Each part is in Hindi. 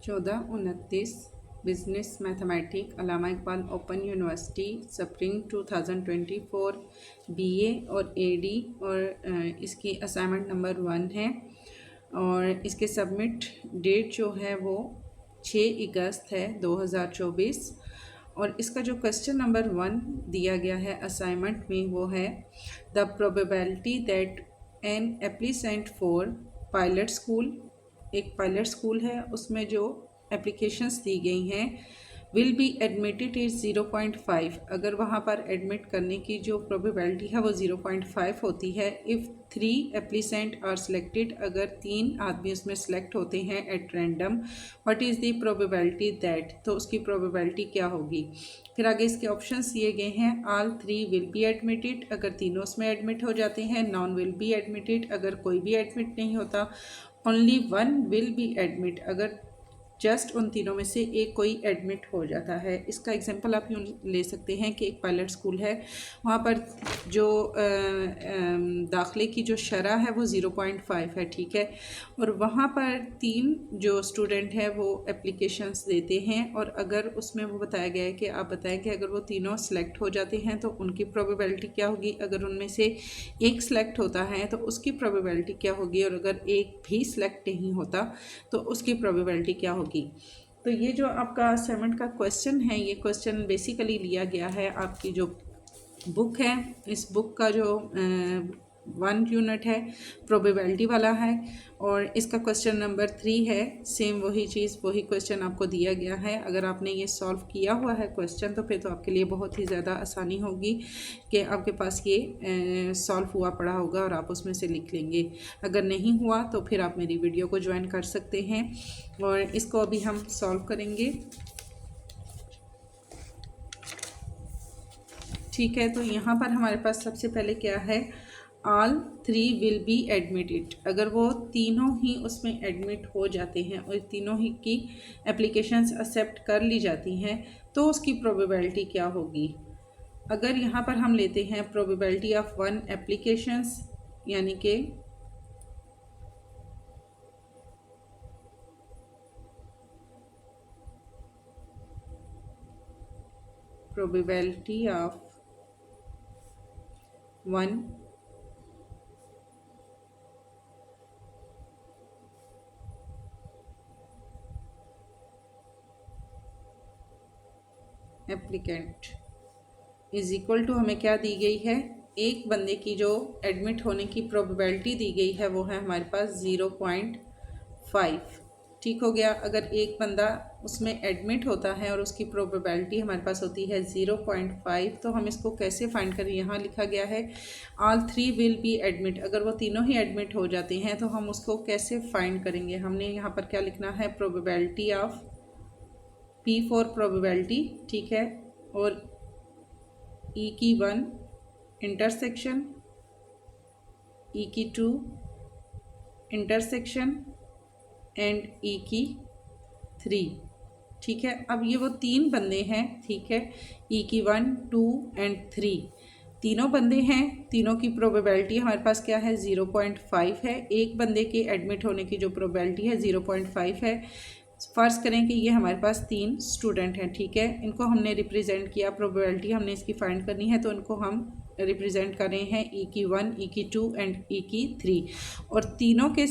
1429 business mathematic Allama Iqbal open university spring 2024 BA और एडी और इसकी असाइनमेंट नंबर 1 है और इसके सबमिट डेट जो है वो 6 अगस्त है 2024 और इसका जो क्वेश्चन नंबर 1 दिया गया है असाइनमेंट में वो है the probability that an applicant for pilot school, एक पायलट स्कूल है उसमें जो एप्लीकेशंस दी गई हैं विल बी एडमिटेड इज 0.5। अगर वहाँ पर एडमिट करने की जो प्रोबेबिलिटी है वो 0.5 होती है। इफ़ 3 एप्लीसेंट आर सिलेक्टेड, अगर 3 आदमी उसमें सेलेक्ट होते हैं at random, what is the probability that, तो उसकी प्रोबेबिलिटी क्या होगी। फिर आगे इसके ऑप्शंस दिए गए हैं। ऑल 3 विल बी एडमिटेड, अगर तीनों उसमें एडमिट हो जाते हैं। नॉन विल बी एडमिटेड, अगर कोई भी एडमिट नहीं होता। ओनली 1 विल बी एडमिट, अगर जस्ट उन तीनों में से एक कोई एडमिट हो जाता है। इसका एग्जांपल आप यूँ ले सकते हैं कि एक पायलट स्कूल है, वहाँ पर जो दाखिले की जो शरह है वो 0.5 है, ठीक है, और वहाँ पर 3 जो स्टूडेंट है वो एप्लीकेशंस देते हैं और अगर उसमें वो बताया गया है कि आप बताएं कि अगर वो तीनों सेलेक्ट हो जाते हैं तो उनकी प्रोबेबिलिटी क्या होगी। अगर उनमें से एक सेलेक्ट होता है तो उसकी प्रोबेबिलिटी क्या होगी और अगर एक भी सेलेक्ट नहीं होता तो उसकी प्रोबेबिलिटी क्या होगी। तो ये जो आपका असाइनमेंट का क्वेश्चन है, ये क्वेश्चन बेसिकली लिया गया है आपकी जो बुक है, इस बुक का जो 1 यूनिट है प्रोबेबिलिटी वाला है और इसका क्वेश्चन नंबर 3 है। सेम वही चीज़, वही क्वेश्चन आपको दिया गया है। अगर आपने ये सॉल्व किया हुआ है क्वेश्चन तो फिर तो आपके लिए बहुत ही ज़्यादा आसानी होगी कि आपके पास ये सॉल्व हुआ पड़ा होगा और आप उसमें से लिख लेंगे। अगर नहीं हुआ तो फिर आप मेरी वीडियो को ज्वाइन कर सकते हैं और इसको अभी हम सॉल्व करेंगे, ठीक है। तो यहाँ पर हमारे पास सबसे पहले क्या है, ऑल 3 विल बी एडमिटेड, अगर वो तीनों ही उसमें एडमिट हो जाते हैं और तीनों ही की एप्लीकेशंस एक्सेप्ट कर ली जाती हैं तो उसकी प्रोबेबिलिटी क्या होगी। अगर यहाँ पर हम लेते हैं प्रोबेबिलिटी ऑफ 1 एप्लीकेशंस, यानी कि probability of 1 applicant is equal to, हमें क्या दी गई है, एक बंदे की जो एडमिट होने की प्रोबेबिलिटी दी गई है वो है हमारे पास 0.5, ठीक हो गया। अगर एक बंदा उसमें एडमिट होता है और उसकी प्रोबेबिलिटी हमारे पास होती है 0.5, तो हम इसको कैसे फाइंड करें। यहाँ लिखा गया है ऑल 3 विल बी एडमिट, अगर वो तीनों ही एडमिट हो जाते हैं तो हम उसको कैसे फाइंड करेंगे। हमने यहाँ पर क्या लिखना है, probability of P for probability, ठीक है, और E की 1 इंटरसेक्शन, E की 2 इंटरसेक्शन एंड E की 3, ठीक है। अब ये वो 3 बंदे हैं, ठीक है, E की 1, 2 एंड 3 तीनों बंदे हैं। तीनों की प्रोबेबिलिटी हमारे पास क्या है, 0.5 है। एक बंदे के एडमिट होने की जो प्रोबेबिलिटी है 0.5 है। फ़र्ज़ करें कि ये हमारे पास 3 स्टूडेंट हैं, ठीक है, इनको हमने रिप्रेजेंट किया, प्रोबेबिलिटी हमने इसकी फाइंड करनी है तो इनको हम रिप्रेजेंट कर रहे हैं E की 1, E की 2 एंड E की 3 और तीनों के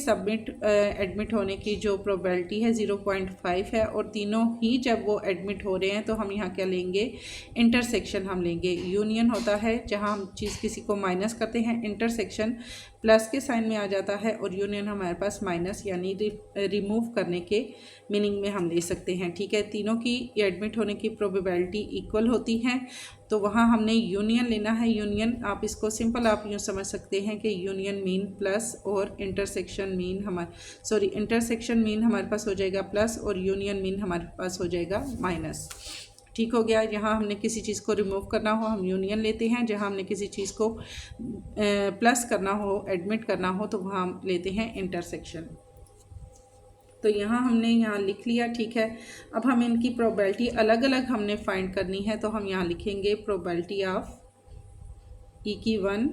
एडमिट होने की जो प्रोबेबिलिटी है 0.5 है और तीनों ही जब वो एडमिट हो रहे हैं तो हम यहाँ क्या लेंगे, इंटरसेक्शन हम लेंगे। यूनियन होता है जहाँ हम चीज़ किसी को माइनस करते हैं, इंटरसेक्शन प्लस के साइन में आ जाता है और यूनियन हमारे पास माइनस यानी रिमूव करने के मीनिंग में हम ले सकते हैं, ठीक है। तीनों की एडमिट होने की प्रोबेबिलिटी इक्वल होती है तो वहाँ हमने यूनियन लेना है। यूनियन आप इसको सिंपल आप यूँ समझ सकते हैं कि यूनियन मीन प्लस और इंटरसेक्शन मीन हमारे पास हो जाएगा प्लस और यूनियन मीन हमारे पास हो जाएगा माइनस, ठीक हो गया। यहाँ हमने किसी चीज़ को रिमूव करना हो हम यूनियन लेते हैं, जहाँ हमने किसी चीज़ को प्लस करना हो, एडमिट करना हो तो वहाँ हम लेते हैं इंटरसेक्शन। तो यहाँ हमने यहाँ लिख लिया, ठीक है। अब हम इनकी प्रोबेबिलिटी अलग अलग हमने फाइंड करनी है तो हम यहाँ लिखेंगे प्रोबेबिलिटी ऑफ E की 1,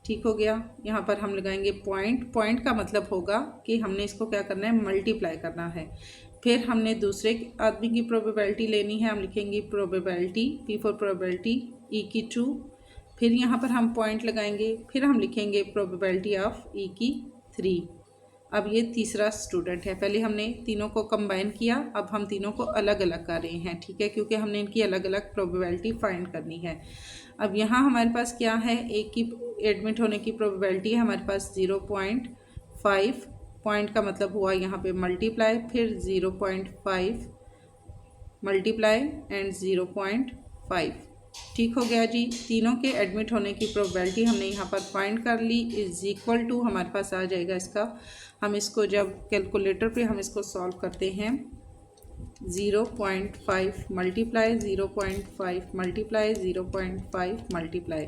ठीक हो गया। यहाँ पर हम लगाएंगे पॉइंट। पॉइंट का मतलब होगा कि हमने इसको क्या करना है, मल्टीप्लाई करना है। फिर हमने दूसरे आदमी की प्रोबेबिलिटी लेनी है, हम लिखेंगे प्रोबेबिलिटी, पी फॉर प्रोबेबिलिटी, ई की 2। फिर यहाँ पर हम पॉइंट लगाएंगे, फिर हम लिखेंगे प्रोबेबिलिटी ऑफ ई की 3। अब ये तीसरा स्टूडेंट है। पहले हमने तीनों को कंबाइन किया, अब हम तीनों को अलग अलग कर रहे हैं, ठीक है, क्योंकि हमने इनकी अलग अलग प्रोबेबिलिटी फाइंड करनी है। अब यहाँ हमारे पास क्या है, एक की एडमिट होने की प्रोबेबिलिटी है हमारे पास 0.5। पॉइंट का मतलब हुआ यहाँ पे मल्टीप्लाई, फिर 0.5 मल्टीप्लाई एंड 0.5। ठीक हो गया जी। तीनों के एडमिट होने की प्रोबेबिलिटी हमने यहाँ पर फाइंड कर ली, इज इक्वल टू हमारे पास आ जाएगा इसका। हम इसको जब कैलकुलेटर पे हम इसको सॉल्व करते हैं, 0.5 मल्टीप्लाई 0.5 मल्टीप्लाई 0.5 मल्टीप्लाई,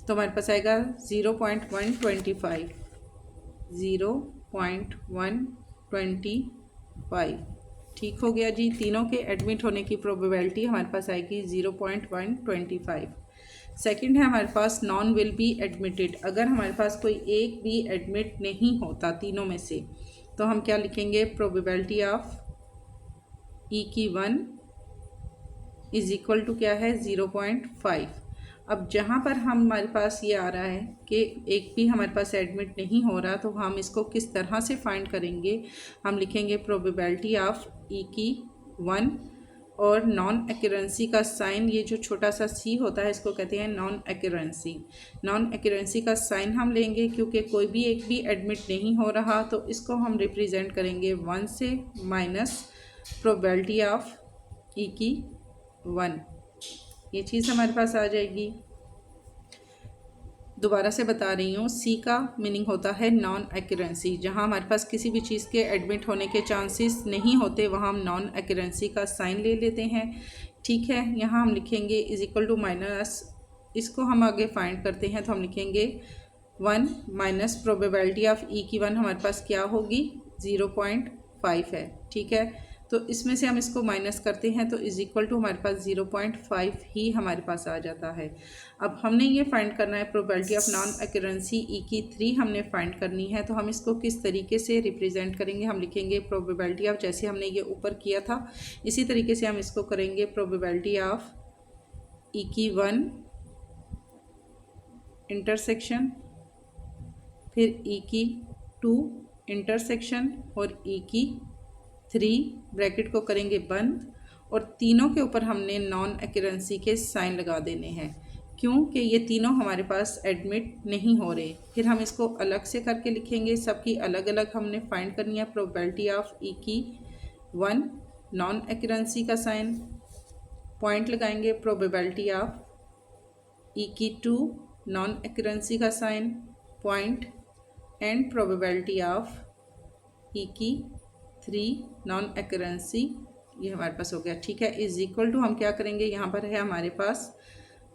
तो हमारे पास आएगा 0.125, 0.125। ठीक हो गया जी। तीनों के एडमिट होने की प्रोबेबिलिटी हमारे पास आएगी 0.125। सेकंड है हमारे पास नॉन विल बी एडमिटेड। अगर हमारे पास कोई एक भी एडमिट नहीं होता तीनों में से, तो हम क्या लिखेंगे, प्रोबेबिलिटी ऑफ ई की 1 इज इक्वल टू क्या है, 0.5। अब जहाँ पर हमारे पास ये आ रहा है कि एक भी हमारे पास एडमिट नहीं हो रहा, तो हम इसको किस तरह से फाइंड करेंगे, हम लिखेंगे प्रोबेबिलिटी ऑफ ई की 1 और नॉन एक्यूरेंसी का साइन, ये जो छोटा सा सी होता है इसको कहते हैं नॉन एक्यूरेंसी। नॉन एक्यूरेंसी का साइन हम लेंगे क्योंकि कोई भी एक भी एडमिट नहीं हो रहा, तो इसको हम रिप्रेजेंट करेंगे 1 से माइनस प्रोबेबिलिटी ऑफ ई की 1। ये चीज़ हमारे पास आ जाएगी। दोबारा से बता रही हूँ, सी का मीनिंग होता है नॉन एक्यूरेंसी। जहाँ हमारे पास किसी भी चीज़ के एडमिट होने के चांसेस नहीं होते, वहाँ हम नॉन एक्यूरेंसी का साइन ले लेते हैं, ठीक है। यहाँ हम लिखेंगे इज इक्वल टू माइनस, इसको हम आगे फाइंड करते हैं, तो हम लिखेंगे 1 माइनस प्रोबेबिलिटी ऑफ ई की 1 हमारे पास क्या होगी, 0.5 है, ठीक है। तो इसमें से हम इसको माइनस करते हैं, तो इज इक्वल टू हमारे पास 0.5 ही हमारे पास आ जाता है। अब हमने ये फाइंड करना है प्रोबेबिलिटी ऑफ नॉन एक्यूरेंसी ई की 3 हमने फाइंड करनी है, तो हम इसको किस तरीके से रिप्रेजेंट करेंगे, हम लिखेंगे प्रोबेबिलिटी ऑफ, जैसे हमने ये ऊपर किया था इसी तरीके से हम इसको करेंगे, प्रोबेबिलिटी ऑफ ई की 1 इंटरसेक्शन, फिर ई की 2 इंटरसेक्शन और ई की 3 ब्रैकेट को करेंगे बंद, और तीनों के ऊपर हमने नॉन एक्यूरेंसी के साइन लगा देने हैं, क्योंकि ये तीनों हमारे पास एडमिट नहीं हो रहे। फिर हम इसको अलग से करके लिखेंगे, सबकी अलग अलग हमने फाइंड करनी है। प्रोबेबिलिटी ऑफ ई की 1 नॉन एक्यूरेंसी का साइन, पॉइंट लगाएंगे, प्रोबेबिलिटी ऑफ ई की 2 नॉन एक्यूरेंसी का sign, point, and probability of E की 3 नॉन एक्यूरेंसी, ये हमारे पास हो गया, ठीक है। इज इक्वल टू हम क्या करेंगे, यहाँ पर है हमारे पास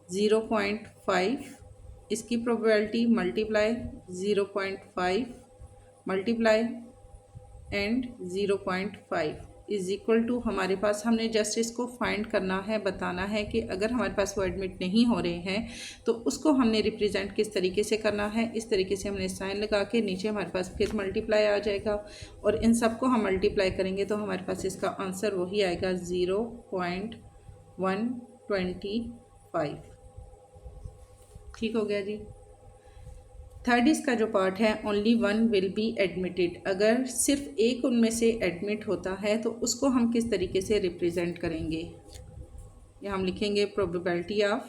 0.5 इसकी probability multiply 0.5 multiply and 0.5 is equal to हमारे पास, हमने जस्ट इसको फाइंड करना है, बताना है कि अगर हमारे पास वो एडमिट नहीं हो रहे हैं तो उसको हमने रिप्रेजेंट किस तरीके से करना है। इस तरीके से हमने साइन लगा के नीचे हमारे पास फिर मल्टीप्लाई आ जाएगा, और इन सब को हम मल्टीप्लाई करेंगे तो हमारे पास इसका आंसर वही आएगा 0.125। ठीक हो गया जी। थर्ड इसका जो पार्ट है, ओनली 1 विल बी एडमिटेड। अगर सिर्फ एक उनमें से एडमिट होता है तो उसको हम किस तरीके से रिप्रेजेंट करेंगे, या हम लिखेंगे प्रोबेबिलिटी ऑफ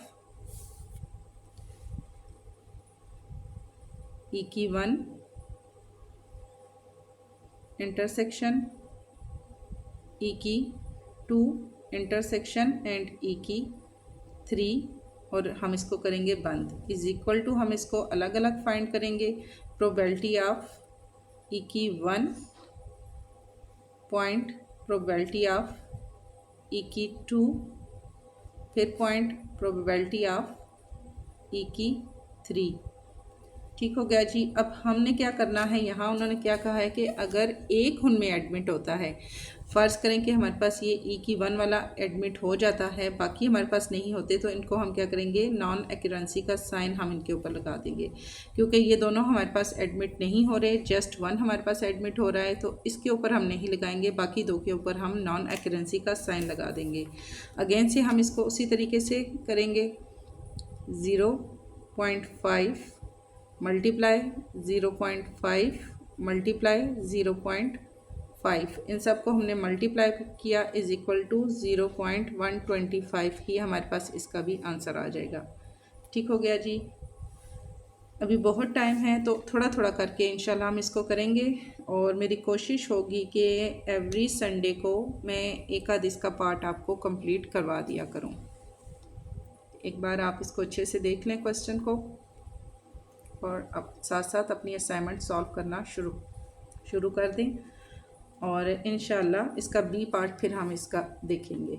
ई की 1 इंटरसेक्शन, ई की 2 इंटरसेक्शन एंड ई की 3, और हम इसको करेंगे बंद। इज इक्वल टू हम इसको अलग अलग फाइंड करेंगे, प्रोबेबिलिटी ऑफ ई की 1 पॉइंट, प्रोबेबिलिटी ऑफ ई की 2, फिर पॉइंट, प्रोबेबिलिटी ऑफ ई की 3। ठीक हो गया जी। अब हमने क्या करना है, यहाँ उन्होंने क्या कहा है कि अगर एक उनमें एडमिट होता है, फ़र्ज़ करें कि हमारे पास ये ई की 1 वाला एडमिट हो जाता है, बाकी हमारे पास नहीं होते, तो इनको हम क्या करेंगे, नॉन एक्यूरेंसी का साइन हम इनके ऊपर लगा देंगे। क्योंकि ये दोनों हमारे पास एडमिट नहीं हो रहे, जस्ट 1 हमारे पास एडमिट हो रहा है, तो इसके ऊपर हम नहीं लगाएंगे, बाकी 2 के ऊपर हम नॉन एक्यूरेंसी का साइन लगा देंगे। अगेन से हम इसको उसी तरीके से करेंगे, 0.5 मल्टीप्लाई 0.5 मल्टीप्लाई 0.5, इन सब को हमने मल्टीप्लाई किया इज इक्वल टू 0.125 ही हमारे पास इसका भी आंसर आ जाएगा। ठीक हो गया जी। अभी बहुत टाइम है तो थोड़ा थोड़ा करके इंशाल्लाह हम इसको करेंगे, और मेरी कोशिश होगी कि एवरी संडे को मैं एक आध इसका पार्ट आपको कंप्लीट करवा दिया करूं। एक बार आप इसको अच्छे से देख लें क्वेश्चन को, और अब साथ साथ अपनी असाइनमेंट सॉल्व करना शुरू कर दें, और इंशाल्लाह इसका बी पार्ट फिर हम इसका देखेंगे।